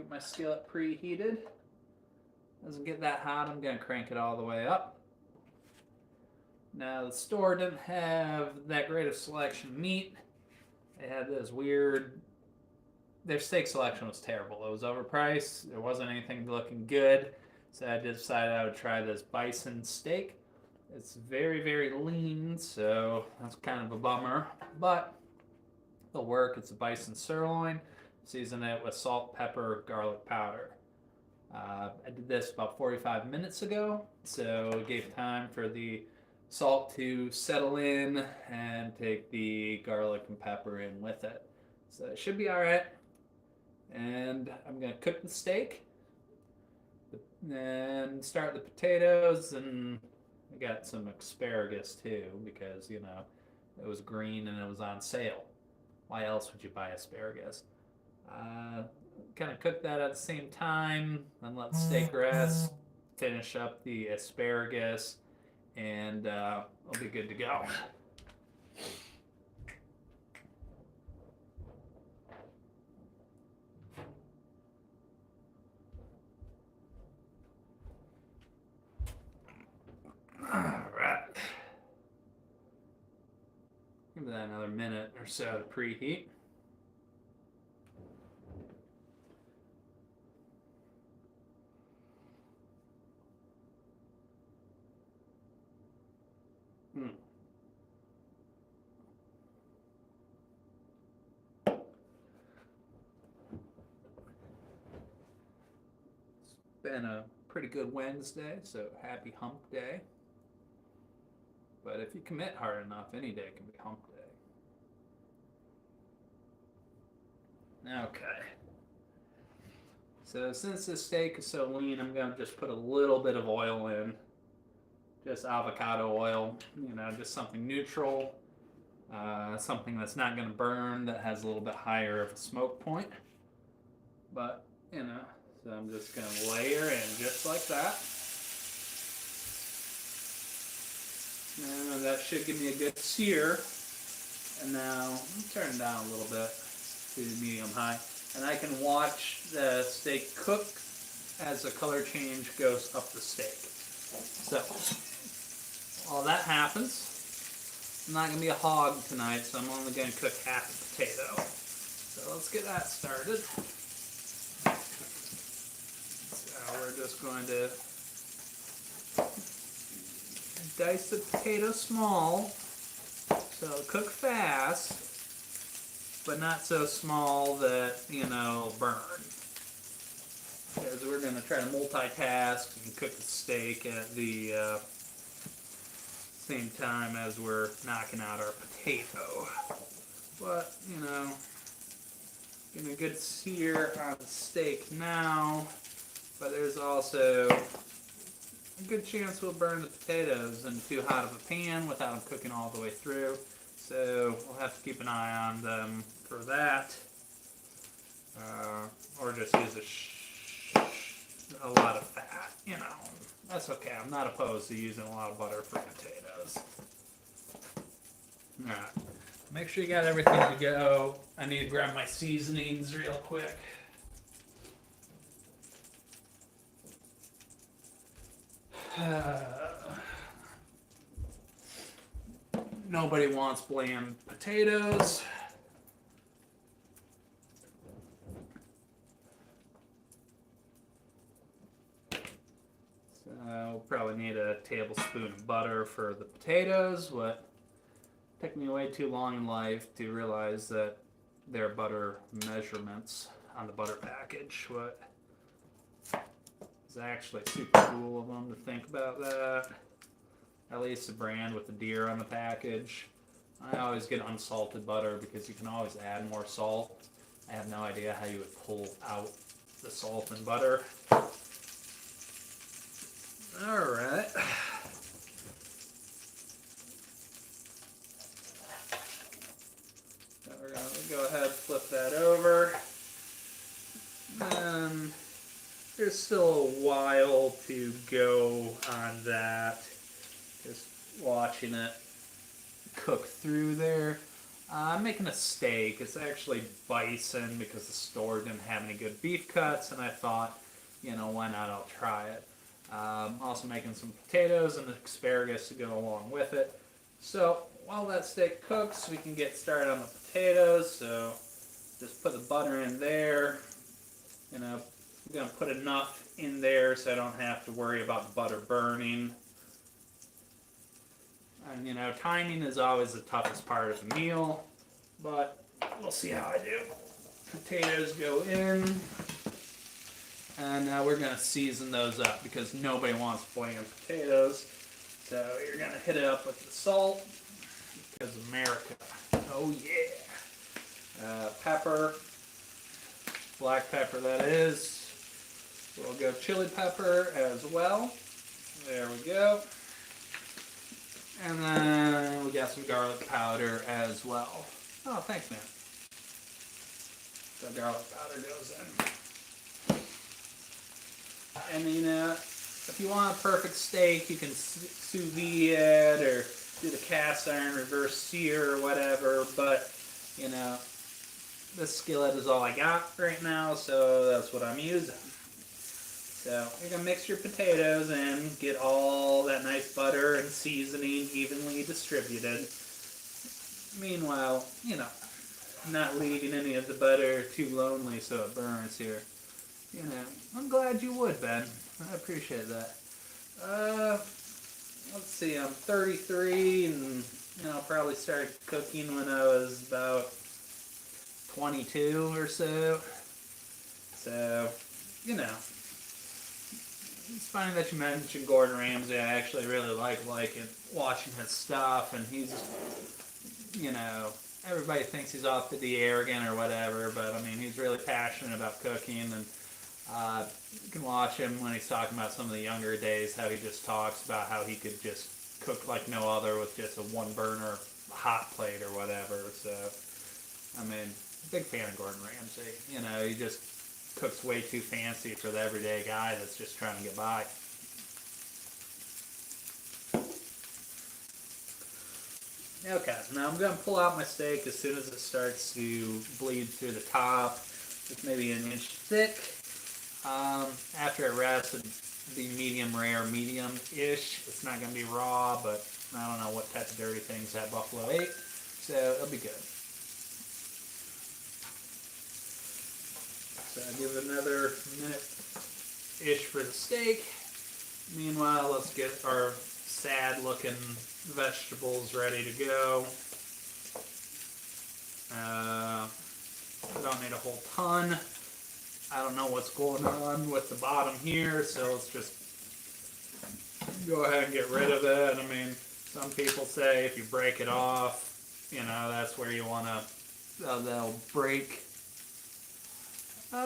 Get my skillet preheated. Doesn't get that hot, I'm going to crank it all the way up. Now, the store didn't have that great of selection of meat. They had this weird... Their steak selection was terrible. It was overpriced. There wasn't anything looking good. So I decided I would try this Bison Steak. It's very, very lean, so that's kind of a bummer. But it'll work. It's a bison sirloin. Season it with salt, pepper, garlic powder. I did this about 45 minutes ago, so it gave time for the salt to settle in and take the garlic and pepper in with it. So it should be all right. And I'm going to cook the steak and start the potatoes, and I got some asparagus too because, you know, it was green and it was on sale. Why else would you buy asparagus? Kind of cook that at the same time and let the steak rest, finish up the asparagus, and I'll be good to go. Alright. Give that another minute or so to preheat. It's been a pretty good Wednesday, so happy hump day. But if you commit hard enough, any day can be hump day. Okay. So since this steak is so lean, I'm going to just put a little bit of oil in. Just avocado oil, you know, just something neutral. Something that's not going to burn, that has a little bit higher of a smoke point. But, you know, so I'm just going to layer in just like that. And that should give me a good sear. And now I'm turning down a little bit to medium high. And I can watch the steak cook as the color change goes up the steak. So, while that happens, I'm not going to be a hog tonight, so I'm only going to cook half a potato. So let's get that started. So we're just going to dice the potato small, so it'll cook fast, but not so small that, you know, burn. Because we're going to try to multitask and cook the steak at the same time as we're knocking out our potato. But, you know, getting a good sear on the steak now, but there's also a good chance we'll burn the potatoes in too hot of a pan without them cooking all the way through. So we'll have to keep an eye on them for that. Or just use a lot of fat, you know. That's okay. I'm not opposed to using a lot of butter for potatoes. Alright. Make sure you got everything to go. I need to grab my seasonings real quick. Nobody wants bland potatoes. We'll probably need a tablespoon of butter for the potatoes. What took me way too long in life to realize that there are butter measurements on the butter package. What is actually super cool of them to think about that. At least the brand with the deer on the package. I always get unsalted butter because you can always add more salt. I have no idea how you would pull out the salt and butter. Alright. So we're going to go ahead and flip that over. There's still a while to go on that. Just watching it cook through there. I'm making a steak. It's actually bison because the store didn't have any good beef cuts, and I thought, why not? I'll try it. Also making some potatoes and asparagus to go along with it. So while that steak cooks, we can get started on the potatoes. So just put the butter in there. I'm going to put enough in there so I don't have to worry about the butter burning. And timing is always the toughest part of the meal, but we'll see how I do. Potatoes go in, and now we're going to season those up because nobody wants bland potatoes. So you're going to hit it up with the salt because America. Oh yeah. Pepper, black pepper that is. We'll go chili pepper as well. There we go. And then we got some garlic powder as well. Oh, thanks, man. So garlic powder goes in. And if you want a perfect steak, you can sous vide it or do the cast iron reverse sear or whatever. But this skillet is all I got right now, so that's what I'm using. So you're going to mix your potatoes and get all that nice butter and seasoning evenly distributed. Meanwhile, not leaving any of the butter too lonely so it burns here. I'm glad you would, Ben. I appreciate that. Let's see, I'm 33 and probably started cooking when I was about 22 or so. So, it's funny that you mentioned Gordon Ramsay. I actually really like watching his stuff, and he's, everybody thinks he's off to the arrogant or whatever, but I mean, he's really passionate about cooking, and you can watch him when he's talking about some of the younger days, how he just talks about how he could just cook like no other with just a one burner hot plate or whatever. So, I mean, big fan of Gordon Ramsay. He just cooks way too fancy for the everyday guy that's just trying to get by. Okay, now I'm going to pull out my steak as soon as it starts to bleed through the top. It's maybe an inch thick. After it rests, it'll be medium rare, medium-ish. It's not going to be raw, but I don't know what type of dirty things that buffalo ate, so it'll be good. So I'll give it another minute-ish for the steak. Meanwhile, let's get our sad-looking vegetables ready to go. I don't need a whole ton. I don't know what's going on with the bottom here, so let's just go ahead and get rid of it. I mean, some people say if you break it off, that's where you want to, they'll break.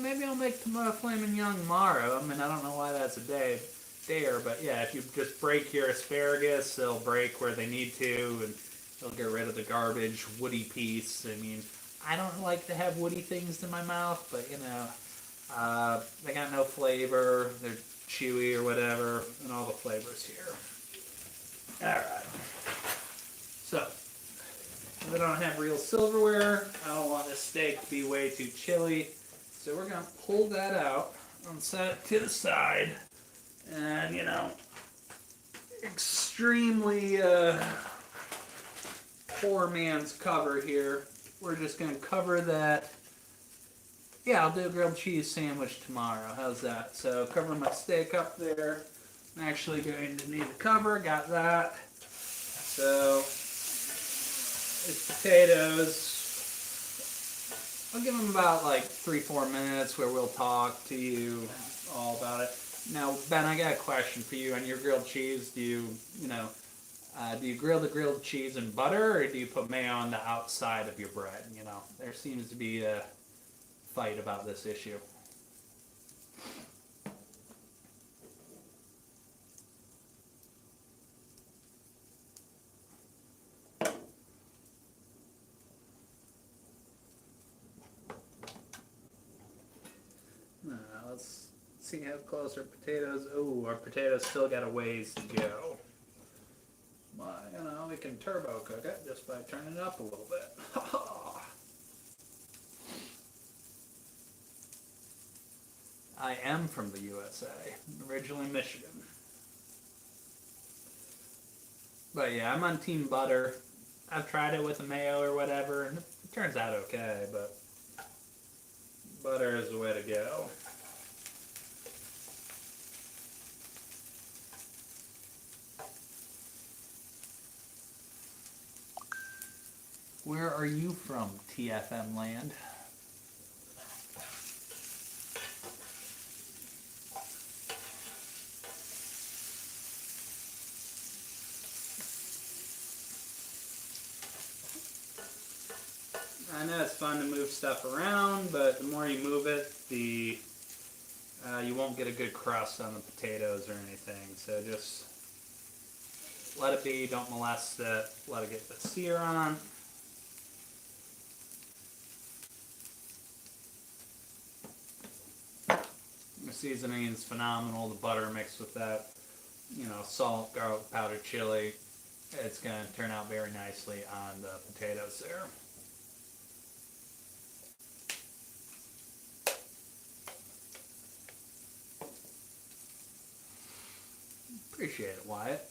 Maybe I'll make Flamin' Young tomorrow. I mean, I don't know why that's a dare, but yeah, if you just break your asparagus, they'll break where they need to, and they'll get rid of the garbage, woody piece. I mean, I don't like to have woody things in my mouth, but they got no flavor, they're chewy or whatever, and all the flavors here. Alright. So, if I don't have real silverware, I don't want this steak to be way too chilly. So we're going to pull that out and set it to the side. And, extremely poor man's cover here. We're just going to cover that. Yeah, I'll do a grilled cheese sandwich tomorrow. How's that? So cover my steak up there. I'm actually going to need the cover. Got that. So it's potatoes. I'll give them about like 3-4 minutes where we'll talk to you all about it. Now, Ben, I got a question for you. On your grilled cheese, do you grill the grilled cheese in butter, or do you put mayo on the outside of your bread? There seems to be a fight about this issue. Let's see how close our potatoes. Oh, our potatoes still got a ways to go. But, we can turbo cook it just by turning it up a little bit. I am from the USA, originally Michigan. But yeah, I'm on team butter. I've tried it with a mayo or whatever, and it turns out okay, but butter is the way to go. Where are you from, TFM land? I know it's fun to move stuff around, but the more you move it, the you won't get a good crust on the potatoes or anything. So just let it be. Don't molest it. Let it get the sear on. The seasoning is phenomenal. The butter mixed with that, salt, garlic powder, chili. It's going to turn out very nicely on the potatoes there. Appreciate it, Wyatt.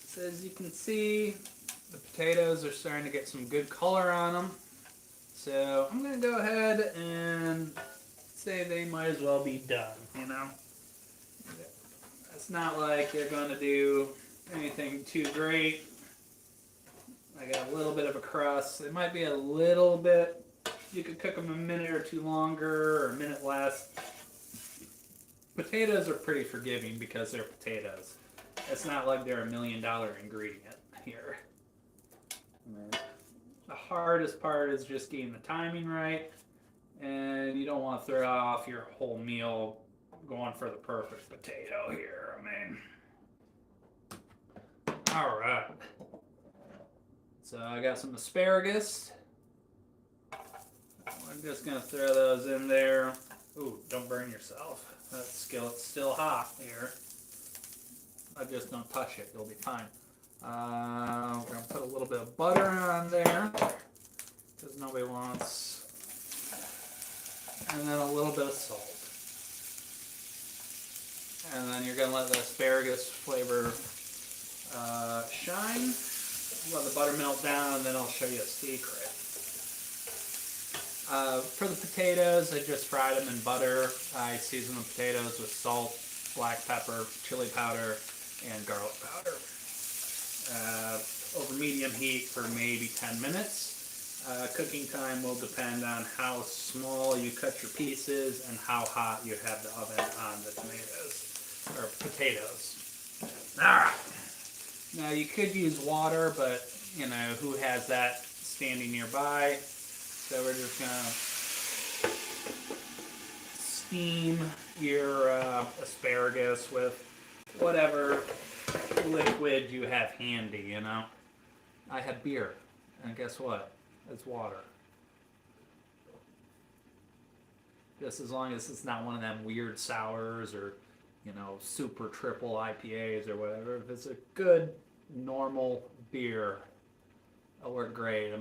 So as you can see, the potatoes are starting to get some good color on them. So I'm going to go ahead and say they might as well be done, It's not like they're going to do anything too great. I got a little bit of a crust. It might be a little bit, you could cook them a minute or two longer or a minute less. Potatoes are pretty forgiving because they're potatoes. It's not like they're $1 million ingredient here. The hardest part is just getting the timing right, and you don't want to throw off your whole meal going for the perfect potato here. All right. So I got some asparagus. I'm just gonna throw those in there. Ooh, don't burn yourself. That skillet's still hot here. I just don't touch it, you'll be fine. We're gonna put a little bit of butter on there, because nobody wants, and then a little bit of salt. And then you're gonna let the asparagus flavor shine. Let the butter melt down, and then I'll show you a secret. For the potatoes, I just fried them in butter. I seasoned the potatoes with salt, black pepper, chili powder, and garlic powder. Over medium heat for maybe 10 minutes. Cooking time will depend on how small you cut your pieces and how hot you have the oven on the tomatoes, or potatoes. Alright. Now you could use water, but who has that standing nearby? So we're just gonna steam your asparagus with whatever liquid you have handy, I have beer, and guess what? It's water. Just as long as it's not one of them weird sours or super triple IPAs or whatever. If it's a good, normal beer, it'll work great.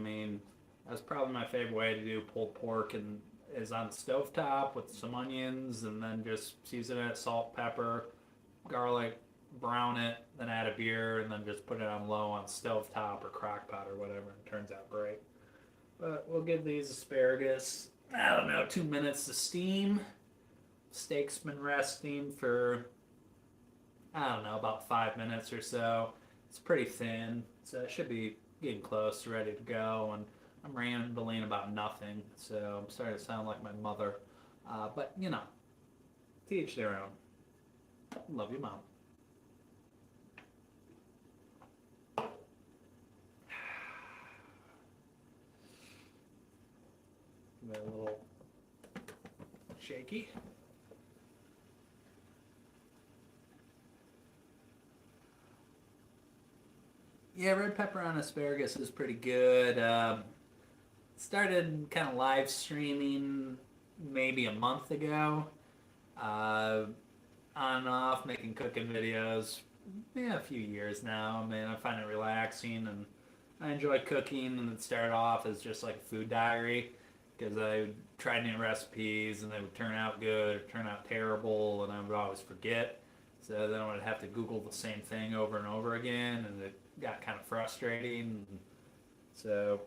That's probably my favorite way to do pulled pork, and is on the stovetop with some onions, and then just season it, salt, pepper, garlic, brown it, then add a beer, and then just put it on low on stovetop or crock pot or whatever, and it turns out great. But we'll give these asparagus, 2 minutes to steam. Steak's been resting for, about 5 minutes or so. It's pretty thin, so it should be getting close, ready to go. And I'm rambling about nothing, so I'm starting to sound like my mother. But, to each their own. Love you, Mom. Give it a little shaky. Yeah, red pepper on asparagus is pretty good. Started kind of live streaming maybe a month ago. on and off making cooking videos. Yeah, a few years now. I mean, I find it relaxing and I enjoy cooking. And it started off as just like a food diary because I would try new recipes and they would turn out good or turn out terrible, and I would always forget. So then I would have to Google the same thing over and over again, and it got kind of frustrating. So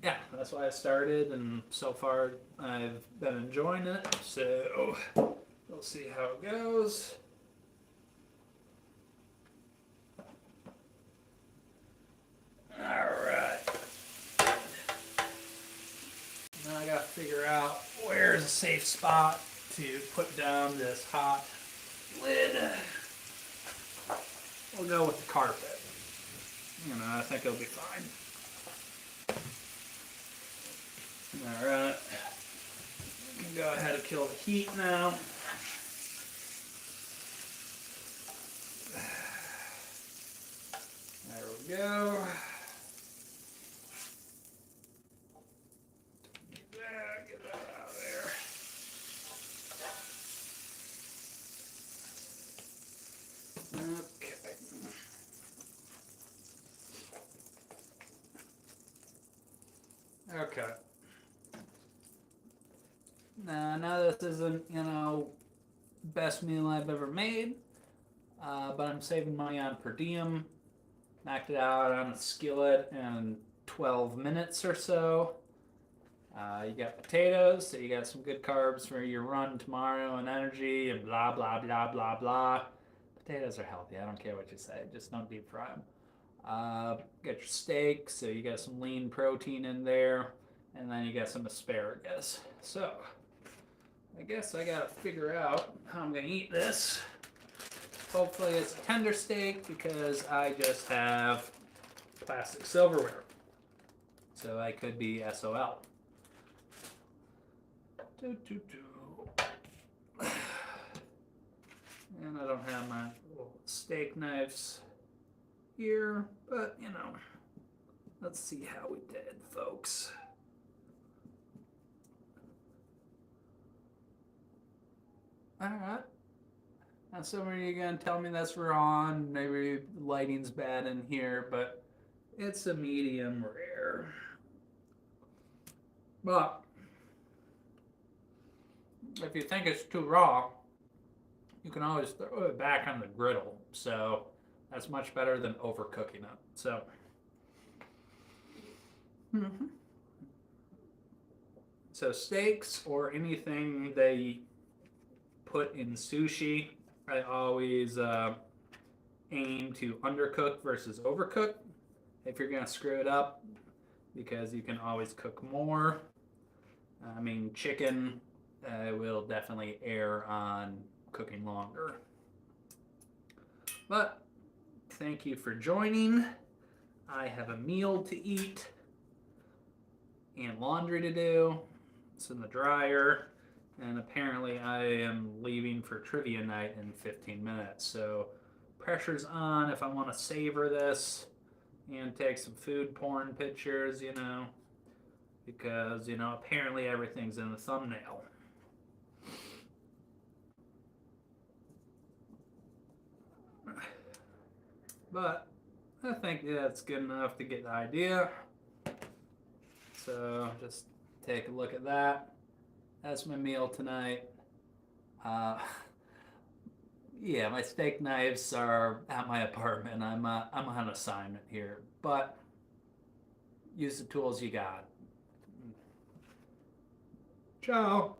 yeah, that's why I started, and so far I've been enjoying it. So we'll see how it goes. Alright. Now I gotta figure out where's a safe spot to put down this hot lid. We'll go with the carpet. You know, I think it'll be fine. Alright. We can go ahead and kill the heat now. There we go. Get that out of there. Okay. Okay. Now this isn't, best meal I've ever made, but I'm saving money on per diem. Knocked it out on a skillet in 12 minutes or so. You got potatoes, so you got some good carbs for your run tomorrow and energy and blah, blah, blah, blah, blah. Potatoes are healthy. I don't care what you say. Just don't deep fry them. Got your steak, so you got some lean protein in there. And then you got some asparagus. So, I guess I gotta figure out how I'm gonna eat this. Hopefully it's a tender steak because I just have plastic silverware. So I could be SOL. And I don't have my little steak knives here, but let's see how we did, folks. Alright. Now some of you are going to tell me that's wrong. Maybe the lighting's bad in here, but it's a medium rare. But if you think it's too raw, you can always throw it back on the griddle. So that's much better than overcooking it. So, so steaks or anything they put in sushi, I always aim to undercook versus overcook if you're going to screw it up, because you can always cook more. I mean, chicken will definitely err on cooking longer. But thank you for joining. I have a meal to eat and laundry to do. It's in the dryer. And apparently I am leaving for trivia night in 15 minutes. So pressure's on if I want to savor this and take some food porn pictures, because, apparently everything's in the thumbnail. But I think that's good enough to get the idea. So just take a look at that. That's my meal tonight. Yeah, my steak knives are at my apartment. I'm on assignment here, but use the tools you got. Ciao.